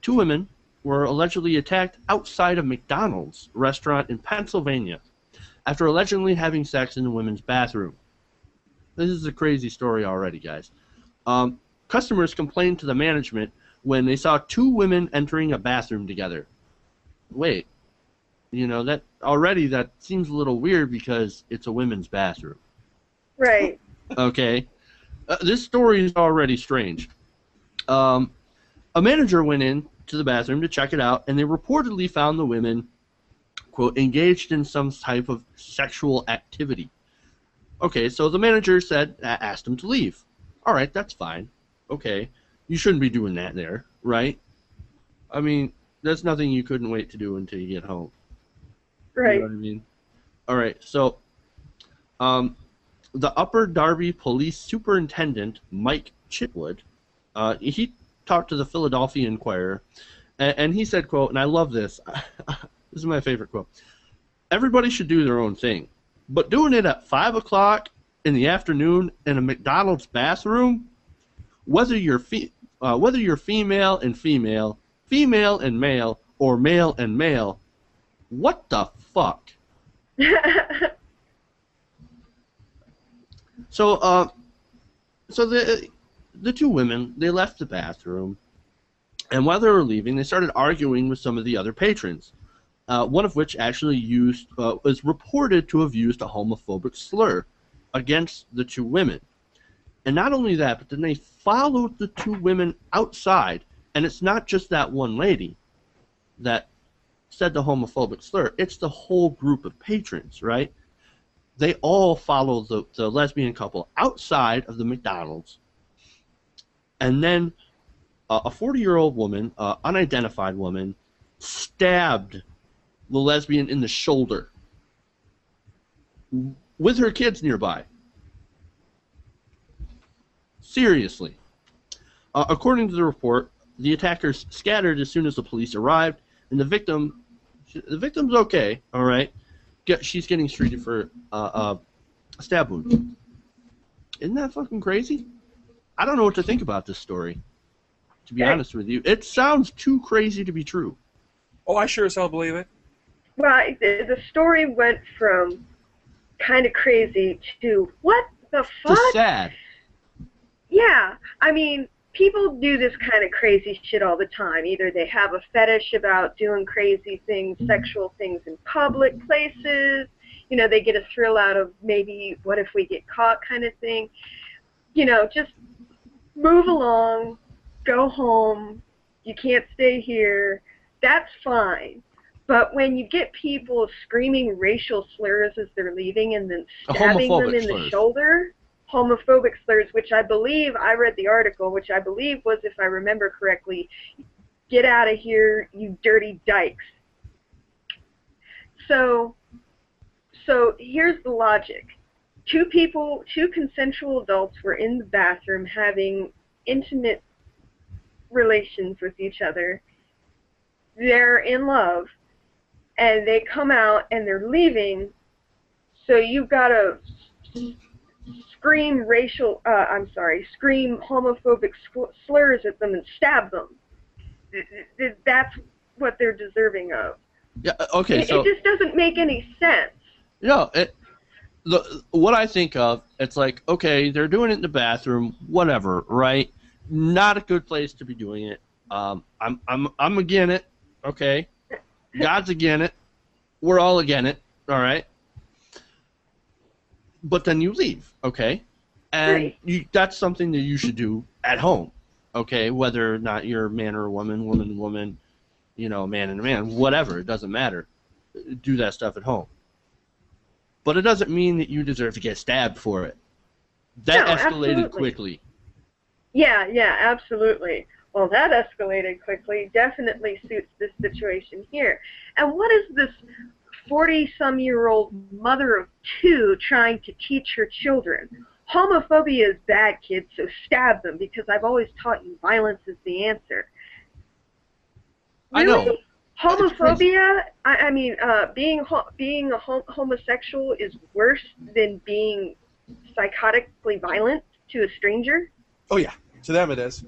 Two women were allegedly attacked outside a McDonald's restaurant in Pennsylvania after allegedly having sex in the women's bathroom. This is a crazy story already, guys. Customers complained to the management when they saw two women entering a bathroom together. Wait, that seems a little weird because it's a women's bathroom. Right. Okay. This story is already strange. A manager went in to the bathroom to check it out, and they reportedly found the women, quote, engaged in some type of sexual activity. Okay, so the manager asked them to leave. All right, that's fine. Okay, you shouldn't be doing that there, right? I mean, that's nothing you couldn't wait to do until you get home. Right. You know what I mean? All right, so the Upper Darby Police Superintendent, Mike Chitwood, he talked to the Philadelphia Inquirer, and he said, quote, and I love this. This is my favorite quote. Everybody should do their own thing, but doing it at 5 o'clock in the afternoon in a McDonald's bathroom, whether you're female and female, female and male, or male and male, what the fuck? So the two women, they left the bathroom, and while they were leaving, they started arguing with some of the other patrons. One of which actually was reported to have used a homophobic slur against the two women. And not only that, but then they followed the two women outside, and it's not just that one lady that said the homophobic slur, it's the whole group of patrons, right? They all followed the lesbian couple outside of the McDonald's, and then a 40-year-old woman, unidentified woman, stabbed the lesbian in the shoulder with her kids nearby. Seriously. According to the report, the attackers scattered as soon as the police arrived, and the victim's okay, all right? She's getting treated for a stab wound. Isn't that fucking crazy? I don't know what to think about this story, to be honest with you. It sounds too crazy to be true. Oh, I sure as hell believe it. Well, the story went from kind of crazy to what the fuck? To sad. Yeah, I mean, people do this kind of crazy shit all the time. Either they have a fetish about doing crazy things, sexual things in public places. They get a thrill out of maybe what if we get caught kind of thing. Just move along, go home. You can't stay here. That's fine. But when you get people screaming racial slurs as they're leaving and then stabbing them in the shoulder, homophobic slurs, which I believe, I read the article, which I believe was, if I remember correctly, get out of here, you dirty dykes. So here's the logic. Two consensual adults were in the bathroom having intimate relations with each other. They're in love, and they come out and they're leaving, so you've got to scream homophobic slurs at them and stab them. That's what they're deserving of. Yeah. Okay. It just doesn't make any sense. No. What I think of, it's like, okay, they're doing it in the bathroom, whatever, right? Not a good place to be doing it. I'm against it. Okay. God's against it. We're all against it. All right. But then you leave, okay? And that's something that you should do at home, okay? Whether or not you're a man or a woman, woman and woman, man and a man, whatever, it doesn't matter. Do that stuff at home. But it doesn't mean that you deserve to get stabbed for it. That escalated absolutely. Quickly. Yeah, absolutely. Well, that escalated quickly. Definitely suits this situation here. And what is this 40-some-year-old mother of two trying to teach her children? Homophobia is bad, kids, so stab them, because I've always taught you violence is the answer. Really? I know. Homophobia, I mean, being a homosexual is worse than being psychotically violent to a stranger? Oh, yeah. To them it is.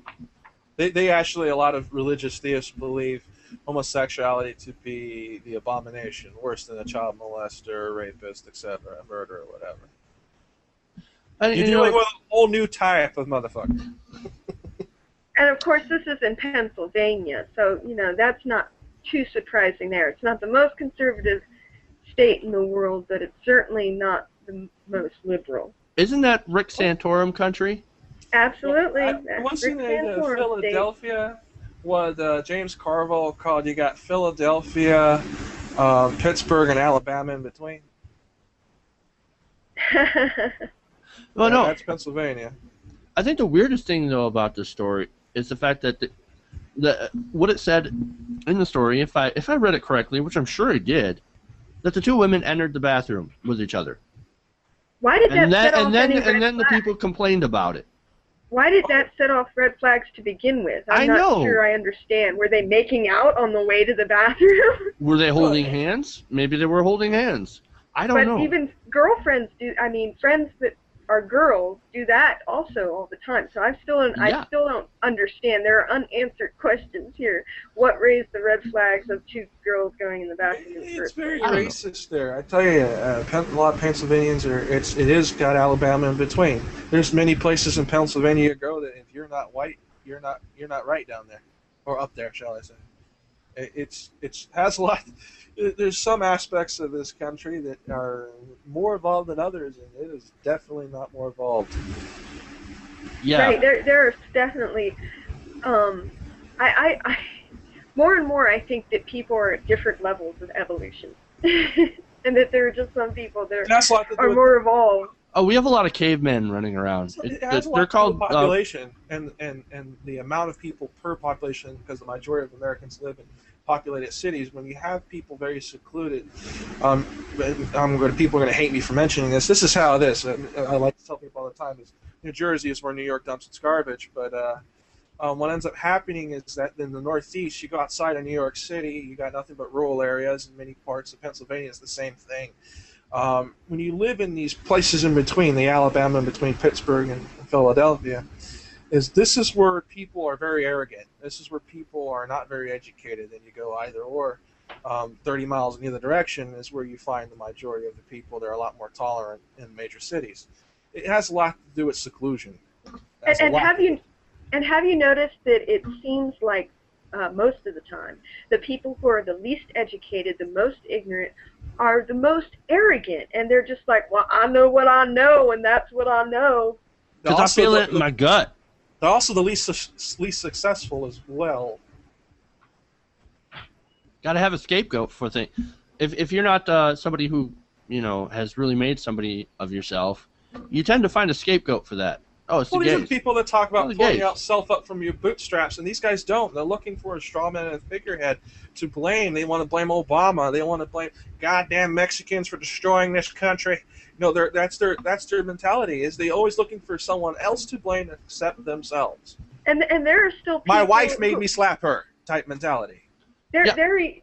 They actually, a lot of religious theists believe homosexuality to be the abomination, worse than a child molester, rapist, etc., murder, or whatever. And, You're you dealing know, with a whole new type of motherfucker. And of course, this is in Pennsylvania, so that's not too surprising there. It's not the most conservative state in the world, but it's certainly not the most liberal. isn't that Rick Santorum country? Absolutely. Well, wasn't it Philadelphia? What James Carville called, you got Philadelphia, Pittsburgh, and Alabama in between. Well, no, that's Pennsylvania. I think the weirdest thing though about this story is the fact that what it said in the story, if I read it correctly, which I'm sure I did, that the two women entered the bathroom with each other. Why did that set off any red and then the flags? people complained about it. Why did that set off red flags to begin with? I'm I not know. sure I understand. Were they making out on the way to the bathroom? Were they holding hands? Maybe they were holding hands. I don't know. But even girlfriends do. I mean, friends that are girls do that also all the time. So I still don't understand. There are unanswered questions here. What raised the red flags of two girls going in the bathroom? It's very racist there. I tell you, a lot of Pennsylvanians it is got Alabama in between. There's many places in Pennsylvania you go that if you're not white, you're not right down there, or up there, shall I say? It has a lot. There's some aspects of this country that are more evolved than others, and it is definitely not more evolved. Yeah. Right. There are definitely. I more and more I think that people are at different levels of evolution, and that there are just some people that are more evolved. Oh, we have a lot of cavemen running around. It has a lot they're to do called with population and the amount of people per population, because the majority of Americans live in populated cities. When you have people very secluded, people are going to hate me for mentioning this. This is how it is. I like to tell people all the time is New Jersey is where New York dumps its garbage, but what ends up happening is that in the Northeast, you go outside of New York City, you got nothing but rural areas. In many parts of Pennsylvania, it's the same thing. When you live in these places in between, the Alabama in between Pittsburgh and Philadelphia, this is where people are very arrogant. This is where people are not very educated, and you go either or. 30 miles in either direction is where you find the majority of the people. They're a lot more tolerant in major cities. It has a lot to do with seclusion. And have you noticed that it seems like most of the time the people who are the least educated, the most ignorant, are the most arrogant, and they're just like, well, I know what I know, and that's what I know. Because I feel it in my gut. They're also the least successful as well. Got to have a scapegoat for things. If you're not somebody who has really made somebody of yourself, you tend to find a scapegoat for that. Oh, it's the gays. These are people that talk about pulling yourself up from your bootstraps, and these guys don't. They're looking for a straw man and a figurehead to blame. They want to blame Obama. They want to blame goddamn Mexicans for destroying this country. That's their mentality. Is they always looking for someone else to blame except themselves. And there are still people my wife made me slap her type mentality. There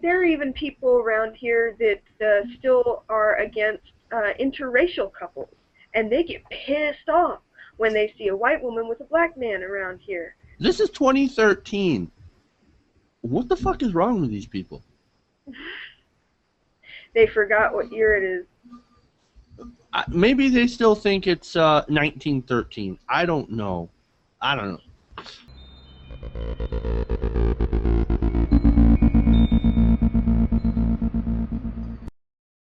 are even people around here that still are against interracial couples, and they get pissed off when they see a white woman with a black man around here. This is 2013. What the fuck is wrong with these people? They forgot what year it is. Maybe they still think it's 1913. I don't know.